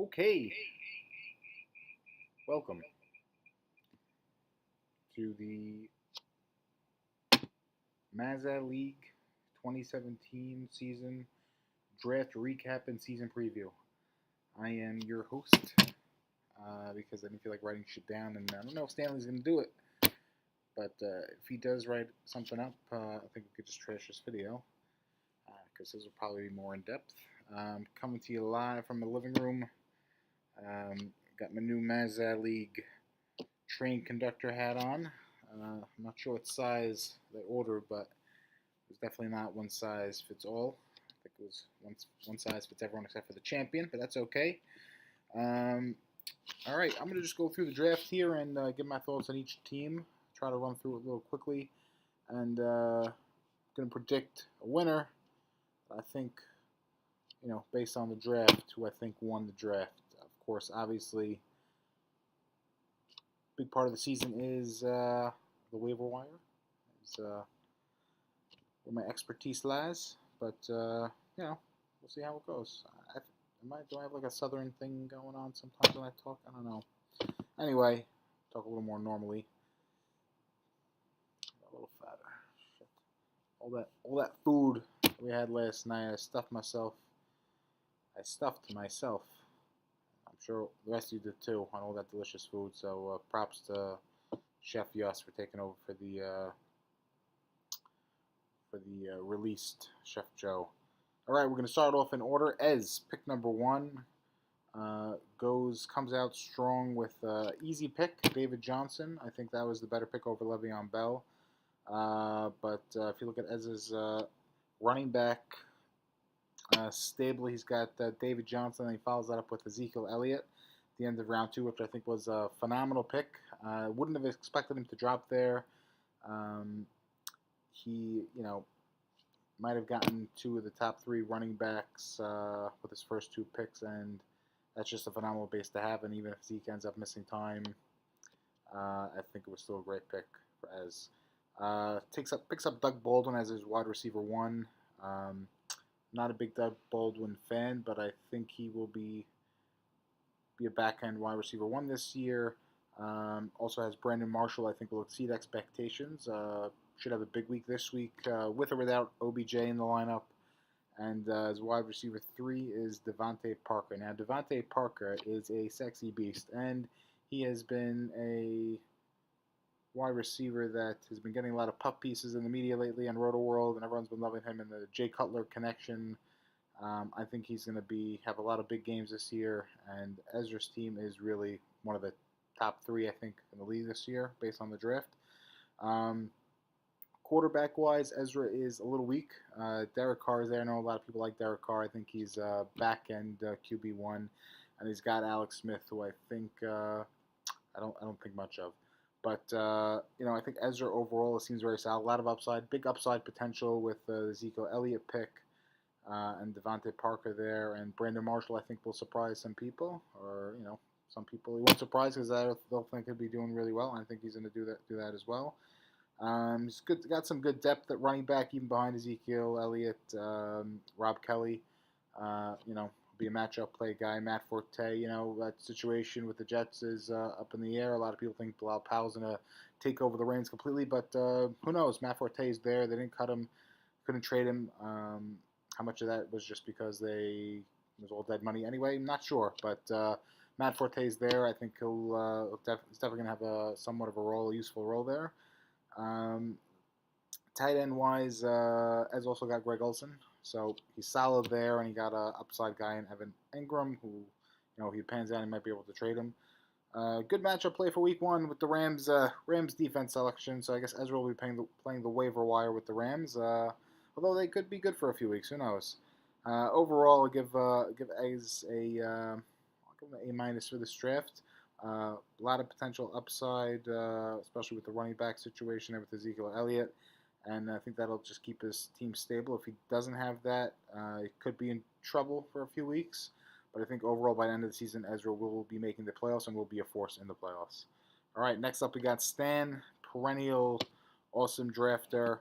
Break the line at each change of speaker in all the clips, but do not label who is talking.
Okay, welcome to the Mazza League 2017 season draft recap and season preview. I am your host because I didn't feel like writing shit down, and I don't know if Stanley's going to do it, but if he does write something up, I think we could just trash this video because this will probably be more in depth. Coming to you live from the living room. Got my new Mazza League train conductor hat on. I'm not sure what size they ordered, but it was definitely not one size fits all. I think it was one size fits everyone except for the champion, but that's okay. All right, I'm going to just go through the draft here and give my thoughts on each team. Try to run through it a little quickly, and going to predict a winner. I think, based on the draft, who I think won the draft. Of course, obviously, big part of the season is the waiver wire. It's where my expertise lies, but we'll see how it goes. Do I have like a southern thing going on sometimes when I talk? I don't know. Anyway, talk a little more normally. A little fatter. Shit. All that food we had last night, I stuffed myself. I'm sure the rest of you did too on all that delicious food. So props to Chef Yus for taking over for the released Chef Joe. All right, we're going to start off in order. Ez, pick number 1, comes out strong with easy pick, David Johnson. I think that was the better pick over Le'Veon Bell. But if you look at Ez's running back stable, he's got David Johnson, and he follows that up with Ezekiel Elliott at the end of round 2, which I think was a phenomenal pick. Wouldn't have expected him to drop there. He, might have gotten 2 of the top 3 running backs with his first 2 picks, and that's just a phenomenal base to have. And even if Zeke ends up missing time, I think it was still a great pick for Ez. Picks up Doug Baldwin as his wide receiver 1. Not a big Doug Baldwin fan, but I think he will be a back-end wide receiver 1 this year. Also has Brandon Marshall. I think will exceed expectations. Should have a big week this week with or without OBJ in the lineup. And his wide receiver 3 is Devontae Parker. Now, Devontae Parker is a sexy beast, and he has been a wide receiver that has been getting a lot of puff pieces in the media lately on Roto World, and everyone's been loving him in the Jay Cutler connection. I think he's going to have a lot of big games this year, and Ezra's team is really one of the top 3, I think, in the league this year based on the draft. Quarterback-wise, Ezra is a little weak. Derek Carr is there. I know a lot of people like Derek Carr. I think he's back-end QB1, and he's got Alex Smith, who I think I don't think much of. But I think Ezra overall seems very solid. A lot of upside, big upside potential with the Ezekiel Elliott pick and Devontae Parker there, and Brandon Marshall. I think will surprise some people, or some people he won't surprise because they'll think he'll be doing really well. And I think he's going to do that as well. He's good. Got some good depth at running back, even behind Ezekiel Elliott, Rob Kelly. Be a matchup play guy. Matt Forte. That situation with the Jets is up in the air. A lot of people think Bilal Powell's gonna take over the reins completely, but who knows? Matt Forte is there. They didn't cut him, couldn't trade him. How much of that was just because it was all dead money anyway? I'm not sure, but Matt Forte is there. I think he's definitely gonna have somewhat of a useful role there. Tight end wise, has also got Greg Olsen, so he's solid there, and he got a upside guy in Evan Ingram, who, if he pans out, he might be able to trade him. Good matchup play for Week 1 with the Rams. Rams defense selection, so I guess Ezra will be playing the waiver wire with the Rams. Although they could be good for a few weeks, who knows? Overall, I'll give Ez I'll give him an A- for this draft. A lot of potential upside, especially with the running back situation and with Ezekiel Elliott. And I think that'll just keep his team stable. If he doesn't have that, he could be in trouble for a few weeks. But I think overall, by the end of the season, Ezra will be making the playoffs and will be a force in the playoffs. All right, next up we got Stan, perennial awesome drafter.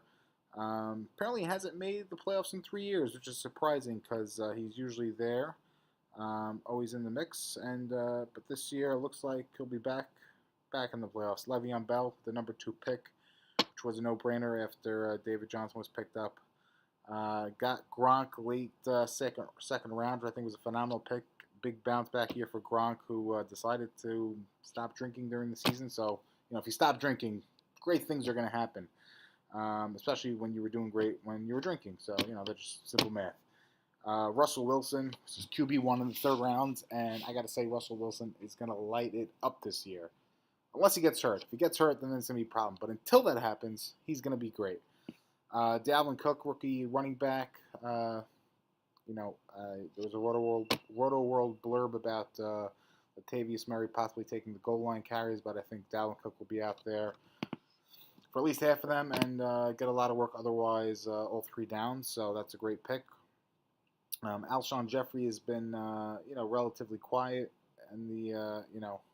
Apparently he hasn't made the playoffs in 3 years, which is surprising because he's usually there. Always in the mix, and but this year it looks like he'll be back in the playoffs. Le'Veon Bell, the number 2 pick, which was a no-brainer after David Johnson was picked up. Got Gronk late second round, which I think was a phenomenal pick. Big bounce back year for Gronk, who decided to stop drinking during the season. So if you stop drinking, great things are going to happen. Especially when you were doing great when you were drinking. So that's just simple math. Russell Wilson, this is QB1 in the third round, and I got to say Russell Wilson is going to light it up this year. Unless he gets hurt. If he gets hurt, then it's going to be a problem. But until that happens, he's going to be great. Dalvin Cook, rookie running back. There was a Roto World blurb about Latavius Murray possibly taking the goal line carries, but I think Dalvin Cook will be out there for at least half of them and get a lot of work otherwise all 3 downs. So that's a great pick. Alshon Jeffrey has been relatively quiet, and the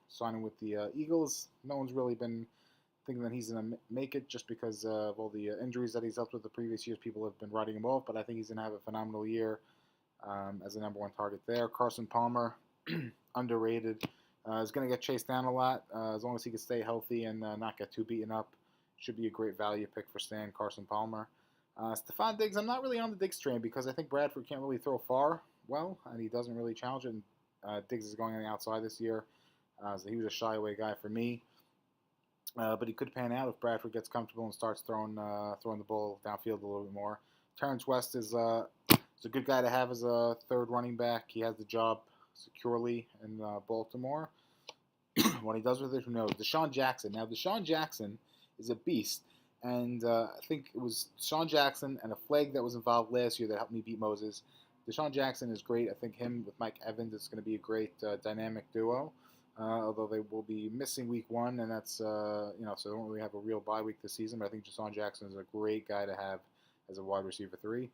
signing with the Eagles, no one's really been thinking that he's going to make it just because of all the injuries that he's dealt with the previous years. People have been writing him off, but I think he's going to have a phenomenal year as a number 1 target there. Carson Palmer, underrated, is going to get chased down a lot as long as he can stay healthy and not get too beaten up. Should be a great value pick for Stan Carson Palmer. Stephon Diggs, I'm not really on the Diggs train because I think Bradford can't really throw far well, and he doesn't really challenge it. And Diggs is going on the outside this year, so he was a shy away guy for me. But he could pan out if Bradford gets comfortable and starts throwing the ball downfield a little bit more. Terrence West is a good guy to have as a third running back. He has the job securely in Baltimore. What he does with it, who knows? Deshaun Jackson. Now, Deshaun Jackson is a beast. And I think it was Deshaun Jackson and a flag that was involved last year that helped me beat Moses. Deshaun Jackson is great. I think him with Mike Evans is going to be a great dynamic duo. Although they will be missing week 1, and that's so they don't really have a real bye week this season. But I think Deshaun Jackson is a great guy to have as a wide receiver 3.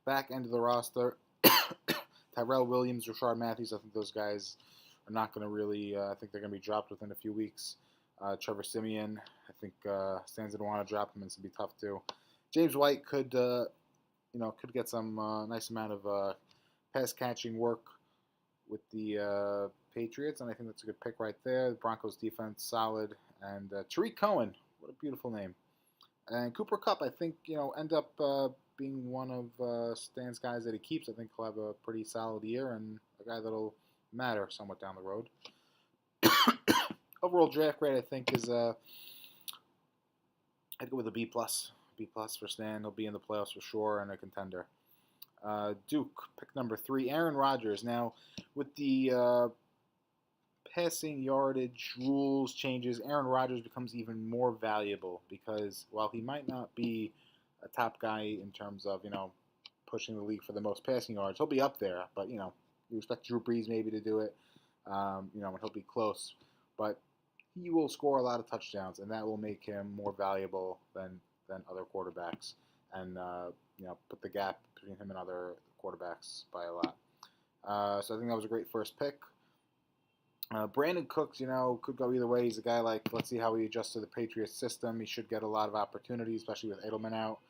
Back end of the roster, Tyrell Williams, Rashard Matthews. I think those guys are not going to really. I think they're going to be dropped within a few weeks. Trevor Siemian, I think Stan's going to want to drop him, and it's going to be tough too. James White could get some nice amount of pass catching work with the Patriots, and I think that's a good pick right there. The Broncos defense solid, and Tariq Cohen, what a beautiful name, and Cooper Kupp. I think end up being one of Stan's guys that he keeps. I think he'll have a pretty solid year and a guy that'll matter somewhat down the road. Overall draft grade, I think, is I'd go with a B+. B+ for Stan. He'll be in the playoffs for sure and a contender. Duke, pick number 3, Aaron Rodgers. Now, with the passing yardage rules changes, Aaron Rodgers becomes even more valuable because while he might not be a top guy in terms of pushing the league for the most passing yards, he'll be up there. But you expect Drew Brees maybe to do it. And he'll be close, but he will score a lot of touchdowns, and that will make him more valuable than other quarterbacks, and put the gap between him and other quarterbacks by a lot. So I think that was a great first pick. Brandon Cooks, could go either way. He's a guy let's see how he adjusts to the Patriots system. He should get a lot of opportunities, especially with Edelman out.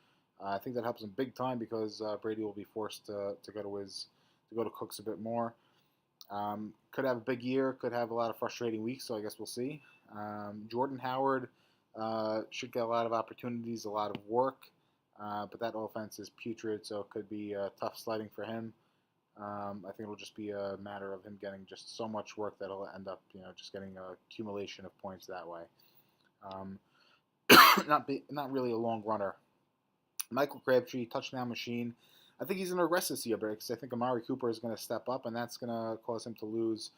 I think that helps him big time because Brady will be forced to go to Cooks a bit more. Could have a big year, could have a lot of frustrating weeks, so I guess we'll see. Jordan Howard should get a lot of opportunities, a lot of work, but that offense is putrid, so it could be tough sledding for him. I think it'll just be a matter of him getting just so much work that he'll end up, just getting an accumulation of points that way. Not really a long runner. Michael Crabtree, touchdown machine. I think he's going to regress this year, because I think Amari Cooper is going to step up, and that's going to cause him to lose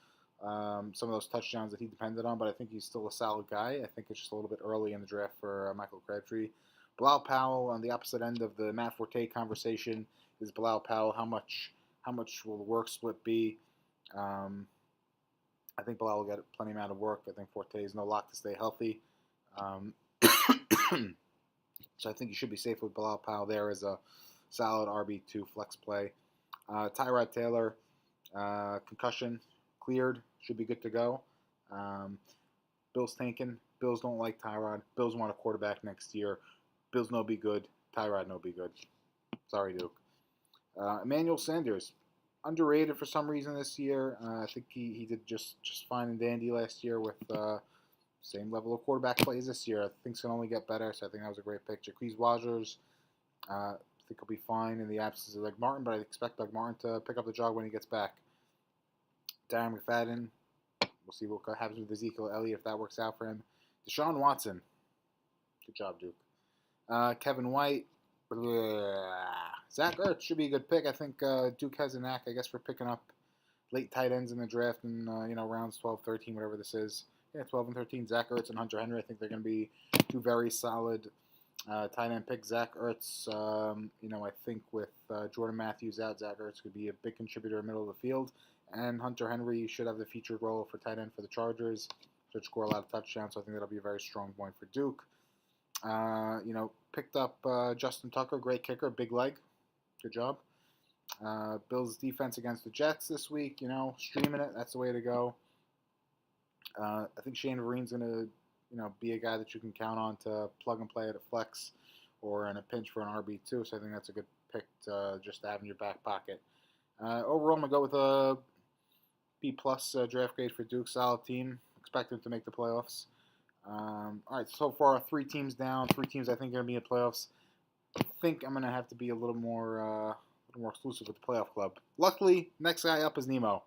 some of those touchdowns that he depended on. But I think he's still a solid guy. I think it's just a little bit early in the draft for Michael Crabtree. Bilal Powell on the opposite end of the Matt Forte conversation is Bilal Powell. How much will the work split be? I think Bilal will get plenty amount of work. I think Forte is no lock to stay healthy. So I think you should be safe with Bilal Powell there as a solid RB2 flex play. Tyrod Taylor, concussion cleared, should be good to go. Bills tanking. Bills don't like Tyrod. Bills want a quarterback next year. Bills no be good. Tyrod no be good. Sorry, Duke. Emmanuel Sanders. underrated for some reason this year. I think he did just fine and dandy last year with same level of quarterback plays this year. I think it's going to only get better, so I think that was a great pick. Jacquizz Wodgers, I think he'll be fine in the absence of Doug Martin, but I expect Doug Martin to pick up the jog when he gets back. Darren McFadden, we'll see what happens with Ezekiel Elliott if that works out for him. Deshaun Watson, good job, Duke. Kevin White, Zach Ertz should be a good pick. I think Duke has a knack, I guess, for picking up late tight ends in the draft in rounds 12, 13, whatever this is. Yeah, 12 and 13. Zach Ertz and Hunter Henry. I think they're going to be two very solid tight end picks. Zach Ertz, I think with Jordan Matthews out, Zach Ertz could be a big contributor in the middle of the field. And Hunter Henry should have the featured role for tight end for the Chargers. Should score a lot of touchdowns, so I think that'll be a very strong point for Duke. Picked up Justin Tucker, great kicker, big leg. Good job. Bills defense against the Jets this week, streaming it. That's the way to go. I think Shane Vereen's going to, be a guy that you can count on to plug and play at a flex or in a pinch for an RB2. So I think that's a good pick to just have in your back pocket. Overall, I'm going to go with a B+ draft grade for Duke. Solid team. Expect them to make the playoffs. All right, so far 3 teams down. 3 teams I think are going to be in the playoffs. I think I'm going to have to be a little more exclusive with the playoff club. Luckily, next guy up is Nemo,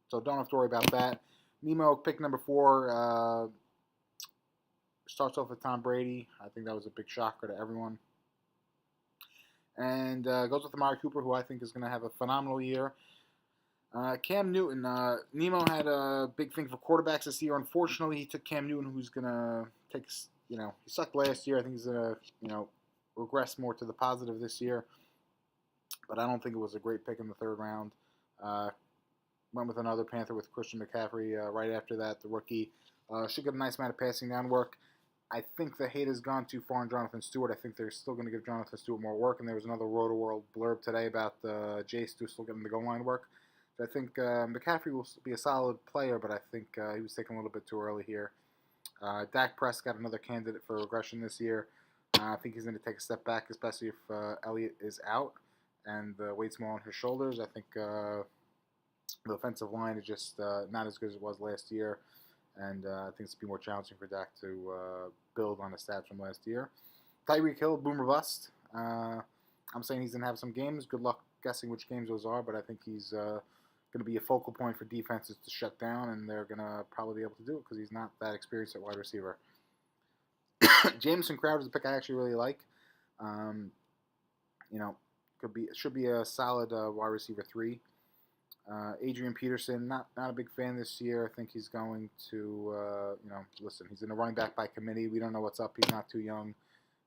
so don't have to worry about that. Nemo, pick number 4, starts off with Tom Brady. I think that was a big shocker to everyone. And goes with Amari Cooper, who I think is going to have a phenomenal year. Cam Newton. Nemo had a big thing for quarterbacks this year. Unfortunately, he took Cam Newton, who's going to take, he sucked last year. I think he's going to, regress more to the positive this year. But I don't think it was a great pick in the 3rd round. Went with another Panther with Christian McCaffrey right after that, the rookie. Should get a nice amount of passing down work. I think the hate has gone too far on Jonathan Stewart. I think they're still going to give Jonathan Stewart more work. And there was another Roto-World blurb today about Jay Stu still getting the goal line work. So I think McCaffrey will be a solid player, but I think he was taken a little bit too early here. Dak Prescott, another candidate for regression this year. I think he's going to take a step back, especially if Elliott is out and the weight's more on his shoulders. I think the offensive line is just not as good as it was last year, and I think it's going to be more challenging for Dak to build on the stats from last year. Tyreek Hill, boomer bust. I'm saying he's going to have some games. Good luck guessing which games those are, but I think he's going to be a focal point for defenses to shut down, and they're going to probably be able to do it because he's not that experienced at wide receiver. Jameson Crowder is a pick I actually really like. Should be a solid wide receiver 3. Adrian Peterson, not a big fan this year. I think he's going to, listen, he's in a running back by committee. We don't know what's up. He's not too young.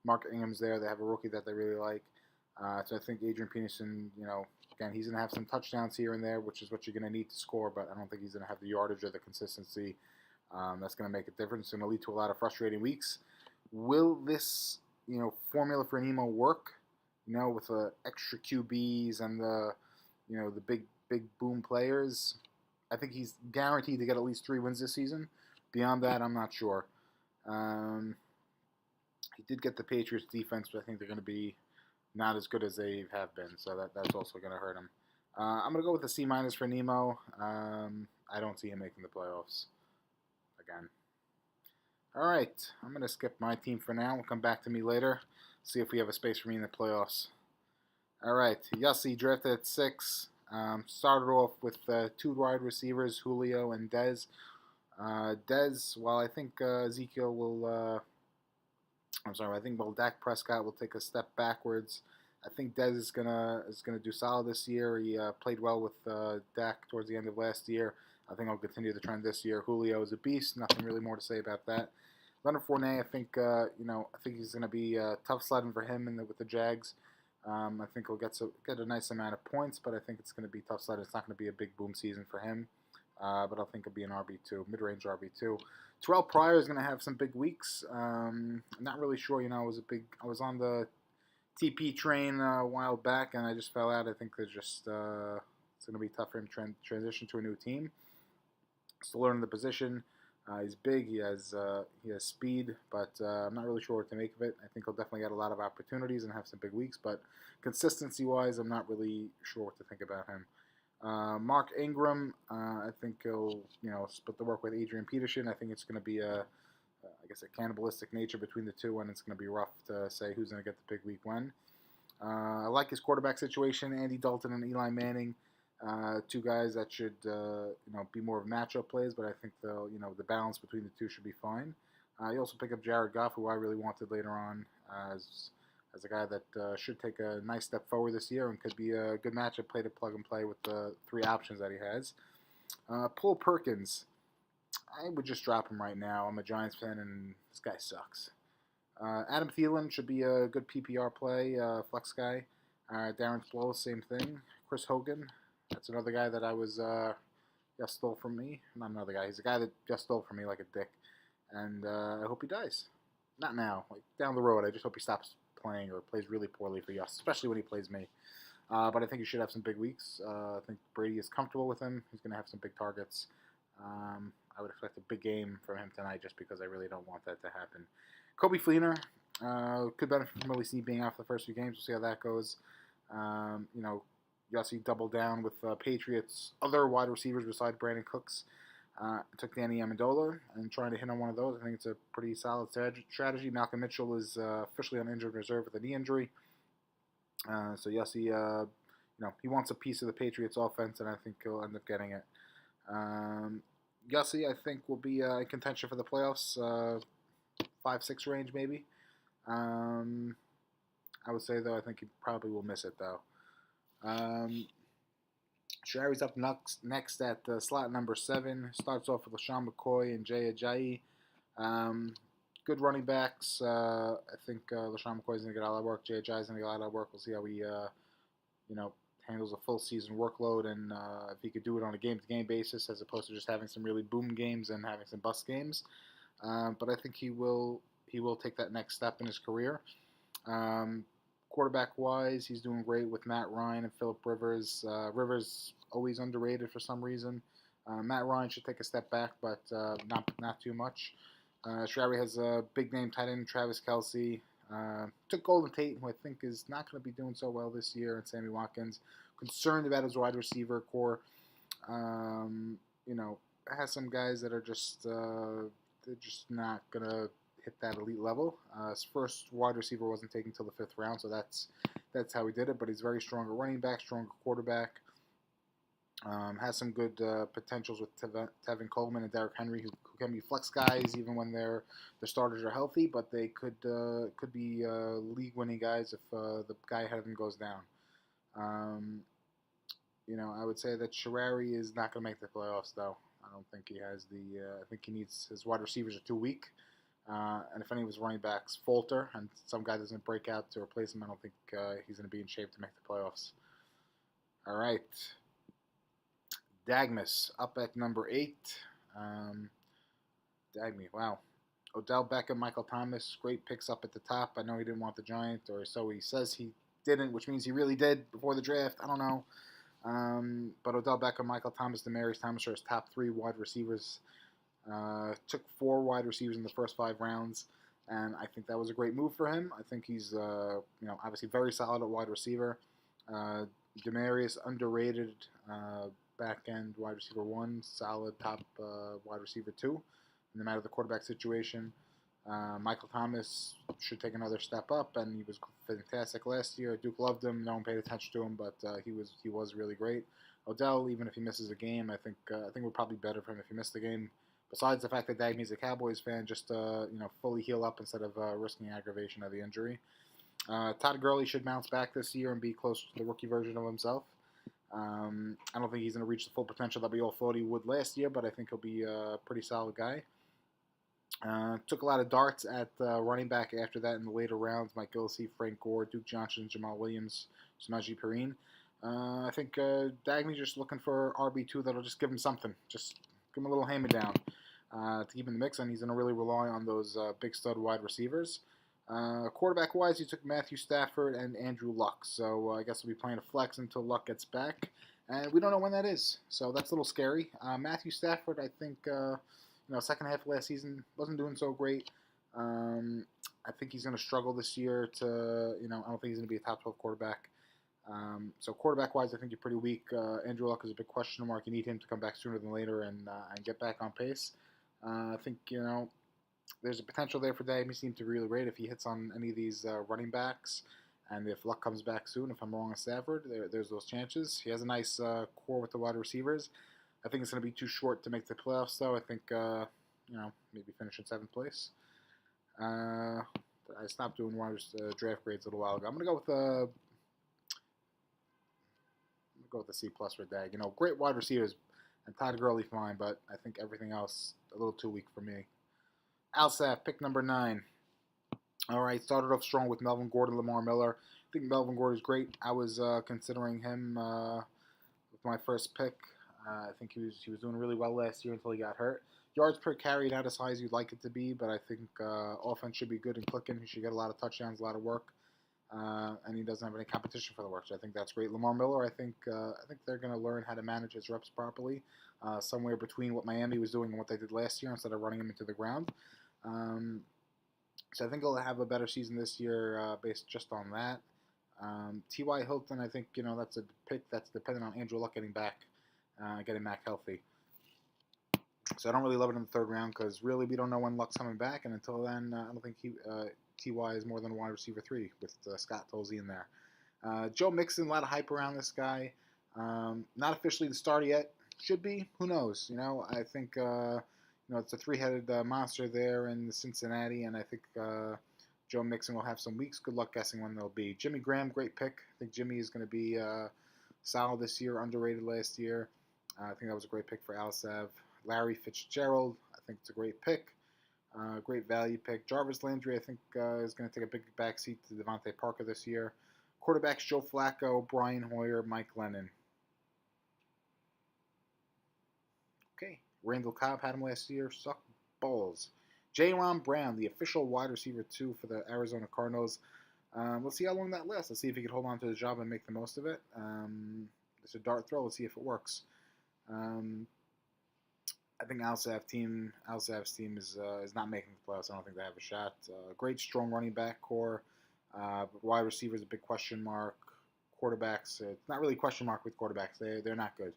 Mark Ingham's there. They have a rookie that they really like. So I think Adrian Peterson, again, he's going to have some touchdowns here and there, which is what you're going to need to score, but I don't think he's going to have the yardage or the consistency that's going to make a difference. It's going to lead to a lot of frustrating weeks. Will this, formula for Nemo work? With the extra QBs and the big boom players. I think he's guaranteed to get at least 3 wins this season. Beyond that, I'm not sure. He did get the Patriots defense, but I think they're going to be not as good as they have been, so that's also going to hurt him. I'm going to go with a C- for Nemo. I don't see him making the playoffs again. All right, I'm going to skip my team for now. We'll come back to me later, see if we have a space for me in the playoffs. All right, Yossi drafted at 6. Started off with 2 wide receivers, Julio and Dez. Dez, while I think Ezekiel will... I think Dak Prescott will take a step backwards. I think Dez is gonna do solid this year. He played well with Dak towards the end of last year. I think I'll continue the trend this year. Julio is a beast. Nothing really more to say about that. Leonard Fournette, I think he's going to be tough sledding for him with the Jags. I think he'll get a nice amount of points, but I think it's going to be tough sledding. It's not going to be a big boom season for him, but I think it'll be an RB2, mid-range RB2. Terrell Pryor is going to have some big weeks. I'm not really sure. I was on the TP train a while back, and I just fell out. I think there's just it's going to be tough for him to transition to a new team. Still learning the position. He's big. He has speed, but I'm not really sure what to make of it. I think he'll definitely get a lot of opportunities and have some big weeks, but consistency-wise, I'm not really sure what to think about him. Mark Ingram, I think he'll split the work with Adrian Peterson. I think it's going to be I guess a cannibalistic nature between the two, and it's going to be rough to say who's going to get the big week when. I like his quarterback situation, Andy Dalton and Eli Manning, two guys that should be more of matchup plays, but I think the balance between the two should be fine. You also pick up Jared Goff, who I really wanted later on as a guy that should take a nice step forward this year and could be a good matchup play to plug and play with the three options that he has. Paul Perkins, I would just drop him right now. I'm a Giants fan, and this guy sucks. Adam Thielen should be a good PPR play, flex guy. Darren Sproles, same thing. Chris Hogan, that's another guy that I was just stole from me. Not another guy. He's a guy that just stole from me like a dick, and I hope he dies. Not now, like down the road. I just hope he stops playing or plays really poorly for us, especially when he plays me. But I think he should have some big weeks. I think Brady is comfortable with him. He's going to have some big targets. I would expect a big game from him tonight just because I really don't want that to happen. Kobe Fleener could benefit from Willie Snead being out for the first few games. We'll see how that goes. Yossi doubled down with Patriots' other wide receivers besides Brandon Cooks. Took Danny Amendola and trying to hit on one of those. I think it's a pretty solid strategy. Malcolm Mitchell is officially on injured reserve with a knee injury. So Yossi, he wants a piece of the Patriots offense, and I think he'll end up getting it. Yossi, I think, will be in contention for the playoffs, 5-6 range maybe. I would say, though, I think he probably will miss it, though. Sherry's up next at slot number 7. Starts off with LaShawn McCoy and Jay Ajayi. Good running backs. I think LaShawn McCoy's going to get a lot of work. Jay Ajayi's going to get a lot of work. We'll see how he, handles a full season workload and if he could do it on a game-to-game basis as opposed to just having some really boom games and having some bust games. But I think he will take that next step in his career. Quarterback-wise, he's doing great with Matt Ryan and Phillip Rivers. Rivers always underrated for some reason. Matt Ryan should take a step back, but not too much. Sherry has a big-name tight end, Travis Kelce. Took Golden Tate, who I think is not going to be doing so well this year, and Sammy Watkins. Concerned about his wide receiver core. Has some guys that are they're just not going to hit that elite level. His first wide receiver wasn't taken until the 5th round, so that's how he did it. But he's very strong at running back, stronger quarterback. Has some good potentials with Tevin Coleman and Derrick Henry, who can be flex guys even when their starters are healthy, but they could be league-winning guys if the guy ahead of them goes down. I would say that Sherrari is not going to make the playoffs, though. I don't think he has I think he needs his wide receivers are too weak. And if any of his running backs falter and some guy doesn't break out to replace him, I don't think he's going to be in shape to make the playoffs. All right. Dagmas up at number 8. Dagme, wow. Odell Beckham, Michael Thomas, great picks up at the top. I know he didn't want the Giant, or so he says he didn't, which means he really did before the draft. I don't know. But Odell Beckham, Michael Thomas, Demaryius Thomas are his top 3 wide receivers. Took 4 wide receivers in the first 5 rounds, and I think that was a great move for him. I think he's, obviously very solid at wide receiver. Demaryius, underrated back-end wide receiver 1, solid top wide receiver 2, no matter the quarterback situation. Michael Thomas should take another step up, and he was fantastic last year. Duke loved him. No one paid attention to him, but he was really great. Odell, even if he misses a game, I think we're probably better for him if he missed the game. Besides the fact that Dagme's a Cowboys fan, just fully heal up instead of risking aggravation of the injury. Todd Gurley should bounce back this year and be close to the rookie version of himself. I don't think he's going to reach the full potential that we all thought he would last year, but I think he'll be a pretty solid guy. Took a lot of darts at running back after that in the later rounds. Mike Gillespie, Frank Gore, Duke Johnson, Jamal Williams, Samaje Perine. I think Dagme's just looking for RB2 that'll just give him something. Just give him a little hand-me-down to keep him in the mix, and he's going to really rely on those big stud wide receivers. Quarterback-wise, he took Matthew Stafford and Andrew Luck, so I guess we'll be playing a flex until Luck gets back, and we don't know when that is, so that's a little scary. Matthew Stafford, I think, second half of last season wasn't doing so great. I think he's going to struggle this year I don't think he's going to be a top 12 quarterback. So quarterback-wise, I think you're pretty weak. Andrew Luck is a big question mark. You need him to come back sooner than later and get back on pace. I think there's a potential there for Dame. He seemed to be really great if he hits on any of these running backs, and if Luck comes back soon. If I'm wrong on Stafford, there's those chances. He has a nice core with the wide receivers. I think it's going to be too short to make the playoffs, though. I think maybe finish in seventh place. I stopped doing draft grades a little while ago. I'm going to go with the C plus for Dag. Great wide receivers, and Todd Gurley fine, but I think everything else a little too weak for me. Alsaf, pick number 9. All right, started off strong with Melvin Gordon, Lamar Miller. I think Melvin Gordon is great. I was considering him with my first pick. I think he was doing really well last year until he got hurt. Yards per carry not as high as you'd like it to be, but I think offense should be good and clicking. He should get a lot of touchdowns, a lot of work, and he doesn't have any competition for the work. So I think that's great. Lamar Miller, I think they're going to learn how to manage his reps properly, somewhere between what Miami was doing and what they did last year, instead of running him into the ground. So I think he'll have a better season this year based just on that. T.Y. Hilton, I think that's a pick that's dependent on Andrew Luck getting back healthy. So I don't really love it in the third round because really we don't know when Luck's coming back, and until then I don't think T.Y. is more than a wide receiver 3 with Scott Tolzien in there. Joe Mixon, a lot of hype around this guy. Not officially the starter yet. Should be. Who knows? I think it's a 3-headed monster there in Cincinnati, and I think Joe Mixon will have some weeks. Good luck guessing when they'll be. Jimmy Graham, great pick. I think Jimmy is going to be solid this year, underrated last year. I think that was a great pick for Alsav. Larry Fitzgerald, I think it's a great pick. Great value pick. Jarvis Landry, I think, is going to take a big backseat to Devontae Parker this year. Quarterbacks, Joe Flacco, Brian Hoyer, Mike Lennon. Okay. Randall Cobb had him last year. Suck balls. J-Ron Brown, the official wide receiver 2 for the Arizona Cardinals. Let's see how long that lasts. Let's see if he can hold on to the job and make the most of it. It's a dart throw. Let's see if it works. I think Alsav's team is not making the playoffs. I don't think they have a shot. Great, strong running back core. Wide receivers, a big question mark. Quarterbacks, it's not really a question mark with quarterbacks. They're not good.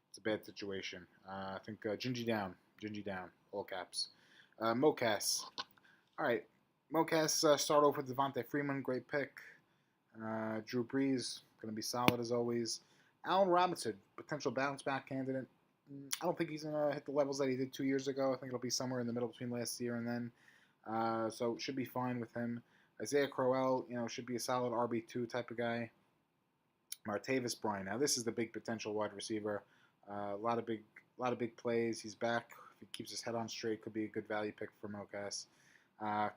It's a bad situation. I think Gingy down, all caps. Mocas. All right, Mocas start off with Devontae Freeman, great pick. Drew Brees, going to be solid as always. Allen Robinson, potential bounce back candidate. I don't think he's going to hit the levels that he did 2 years ago. I think it'll be somewhere in the middle between last year and then. So it should be fine with him. Isaiah Crowell, should be a solid RB2 type of guy. Martavis Bryant. Now this is the big potential wide receiver. A lot of big plays. He's back. If he keeps his head on straight, could be a good value pick for Mocas.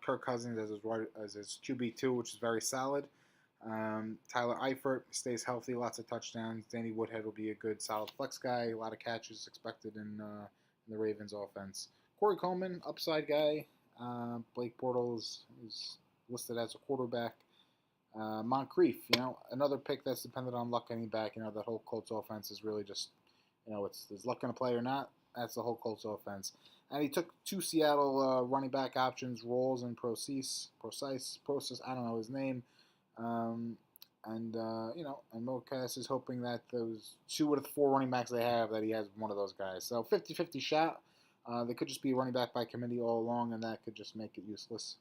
Kirk Cousins as his QB2, which is very solid. Tyler Eifert stays healthy, lots of touchdowns. Danny Woodhead will be a good, solid flex guy. A lot of catches expected in the Ravens offense. Corey Coleman, upside guy. Blake Bortles is listed as a quarterback. Moncrief, another pick that's dependent on Luck getting back. That whole Colts offense is really just, is Luck going to play or not? That's the whole Colts offense. And he took 2 Seattle running back options, Rolls and Process, I don't know his name. And Mocas is hoping that those 2 of the 4 running backs they have, that he has one of those guys. So 50-50 shot. They could just be running back by committee all along, and that could just make it useless.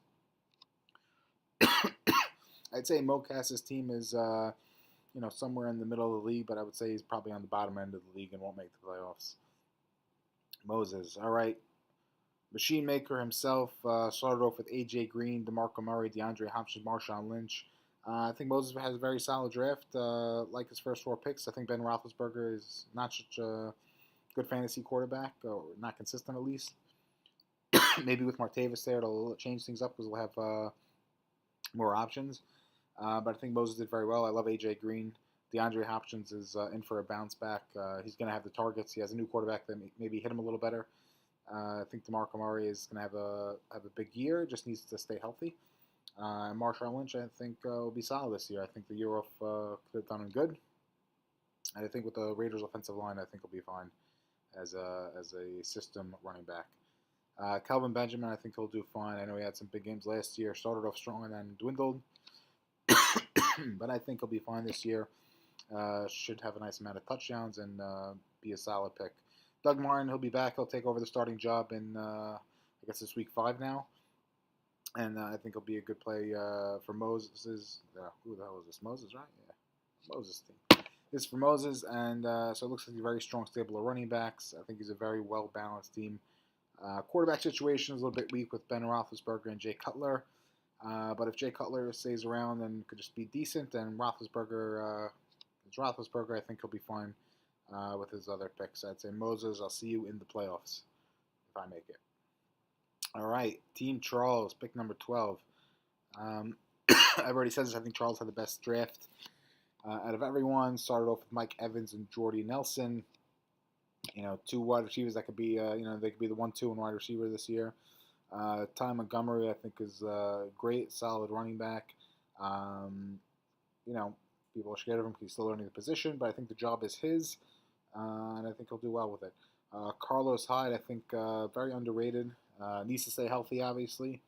I'd say Mocas's team is, somewhere in the middle of the league, but I would say he's probably on the bottom end of the league and won't make the playoffs. Moses, all right. Machine Maker himself started off with A.J. Green, DeMarco Murray, DeAndre Hopkins, Marshawn Lynch. I think Moses has a very solid draft, like his first 4 picks. I think Ben Roethlisberger is not such a good fantasy quarterback, or not consistent at least. Maybe with Martavis there, it'll change things up because we'll have more options. But I think Moses did very well. I love A.J. Green. DeAndre Hopkins is in for a bounce back. He's going to have the targets. He has a new quarterback that maybe hit him a little better. I think DeMarco Murray is going to have a big year. Just needs to stay healthy. Marshawn Lynch, I think, will be solid this year. I think the year off could have done him good. And I think with the Raiders' offensive line, I think he'll be fine as a system running back. Kelvin Benjamin, I think he'll do fine. I know he had some big games last year. Started off strong and then dwindled. But I think he'll be fine this year. Should have a nice amount of touchdowns and be a solid pick. Doug Martin, he'll be back. He'll take over the starting job in, I guess it's week 5 now. And I think he'll be a good play for Moses. Who the hell is this? Moses, right? Yeah. Moses team. This is for Moses. And so it looks like a very strong stable of running backs. I think he's a very well-balanced team. Quarterback situation is a little bit weak with Ben Roethlisberger and Jay Cutler. But if Jay Cutler stays around and could just be decent, then Roethlisberger, I think he'll be fine with his other picks. I'd say Moses, I'll see you in the playoffs if I make it. All right, Team Charles, pick number 12. I've already said this. I think Charles had the best draft out of everyone. Started off with Mike Evans and Jordy Nelson. 2 wide receivers that could be, they could be the 1-2 and wide receiver this year. Ty Montgomery, I think, is great, solid running back. People are scared of him because he's still learning the position, but I think the job is his, and I think he'll do well with it. Carlos Hyde, I think, very underrated. Needs to stay healthy, obviously.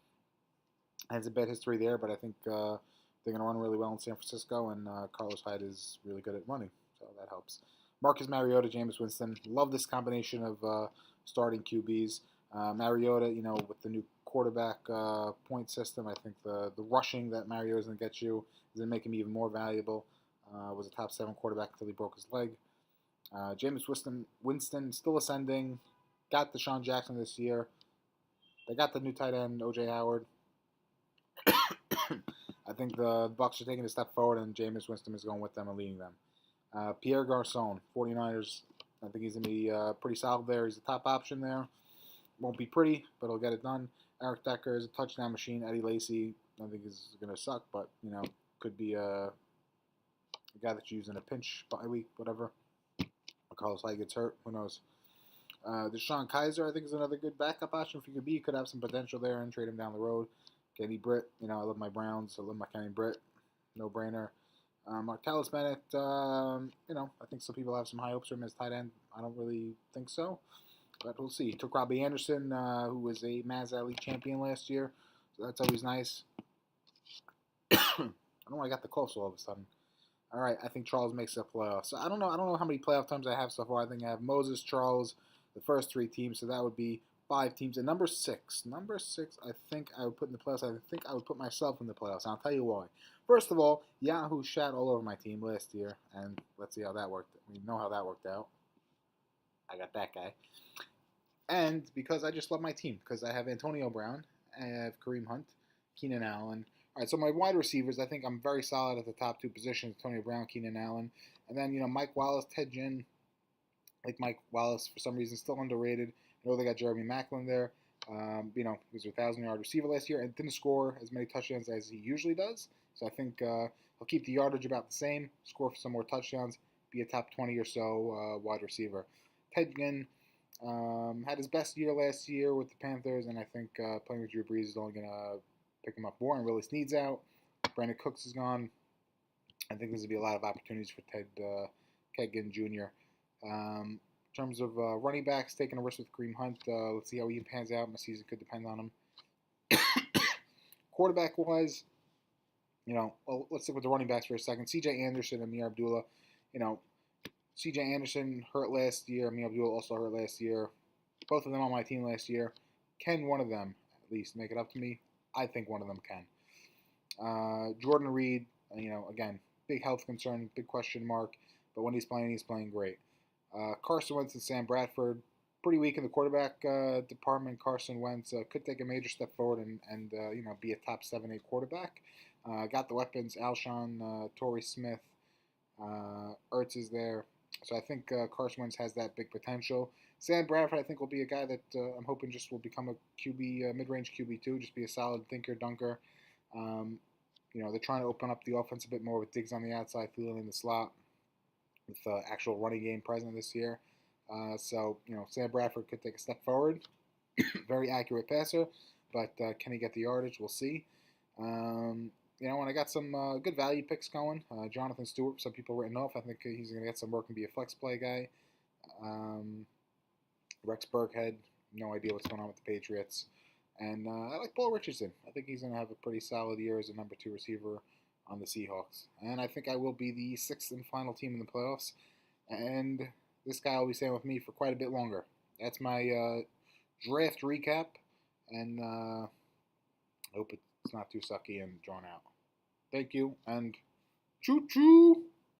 Has a bad history there, but I think they're going to run really well in San Francisco, and Carlos Hyde is really good at running, so that helps. Marcus Mariota, Jameis Winston. Love this combination of starting QBs. Mariota, with the new quarterback point system, I think the rushing that Mariota's going to get you is going to make him even more valuable. Was a top 7 quarterback until he broke his leg. Jameis Winston still ascending. Got Deshaun Jackson this year. They got the new tight end, O.J. Howard. I think the Bucs are taking a step forward, and Jameis Winston is going with them and leading them. Pierre Garçon, 49ers. I think he's going to be pretty solid there. He's the top option there. Won't be pretty, but he'll get it done. Eric Decker is a touchdown machine. Eddie Lacy, I think is going to suck, but, could be a guy that you use in a pinch bye week, whatever. Carlos Hyde gets hurt. Who knows? Deshaun Kaiser, I think, is another good backup option for QB. You could have some potential there and trade him down the road. Kenny Britt, I love my Browns. I love my Kenny Britt. No brainer. Martellus Bennett, I think some people have some high hopes for him as tight end. I don't really think so, but we'll see. Took Robbie Anderson, who was a Mazza League champion last year, so that's always nice. I don't know why I got the cough all of a sudden. All right, I think Charles makes the playoffs. So I don't know how many playoff teams I have so far. I think I have Moses, Charles, the first 3 teams, so that would be 5 teams. And number 6, I think I would put in the playoffs. I think I would put myself in the playoffs. And I'll tell you why. First of all, Yahoo shat all over my team last year, and let's see how that worked. We know how that worked out. I got that guy. And because I just love my team, because I have Antonio Brown, I have Kareem Hunt, Keenan Allen. All right, so my wide receivers, I think I'm very solid at the top 2 positions, Antonio Brown, Keenan Allen. And then, Mike Wallace, Ted Ginn. I think Mike Wallace, for some reason, still underrated. I know they got Jeremy Maclin there. He was a 1,000-yard receiver last year and didn't score as many touchdowns as he usually does. So I think he'll keep the yardage about the same, score for some more touchdowns, be a top 20 or so wide receiver. Ted Ginn had his best year last year with the Panthers, and I think playing with Drew Brees is only going to pick him up more. And Willie Snead's out. Brandon Cooks is gone. I think there's going to be a lot of opportunities for Ted Ginn Jr. In terms of running backs, taking a risk with Kareem Hunt. Let's see how he pans out. My season could depend on him. Quarterback-wise, let's stick with the running backs for a second. C.J. Anderson and Amir Abdullah. C.J. Anderson hurt last year. Amir Abdullah also hurt last year. Both of them on my team last year. Can one of them at least make it up to me? I think one of them can. Jordan Reed, again, big health concern, big question mark. But when he's playing great. Carson Wentz and Sam Bradford, pretty weak in the quarterback department. Carson Wentz could take a major step forward and be a top 7-8 quarterback. Got the weapons, Alshon, Torrey Smith, Ertz is there. So I think Carson Wentz has that big potential. Sam Bradford, I think, will be a guy that I'm hoping just will become a QB, mid-range QB too, just be a solid thinker, dunker. They're trying to open up the offense a bit more with Diggs on the outside, Thielen in the slot, with actual running game present this year. So Sam Bradford could take a step forward. Very accurate passer, but can he get the yardage? We'll see. And I got some good value picks going. Jonathan Stewart, some people written off. I think he's going to get some work and be a flex play guy. Rex Burkhead, no idea what's going on with the Patriots. And I like Paul Richardson. I think he's going to have a pretty solid year as a number 2 receiver on the Seahawks. And I think I will be the sixth and final team in the playoffs. And this guy will be staying with me for quite a bit longer. That's my draft recap. And I hope it's not too sucky and drawn out. Thank you, and choo choo!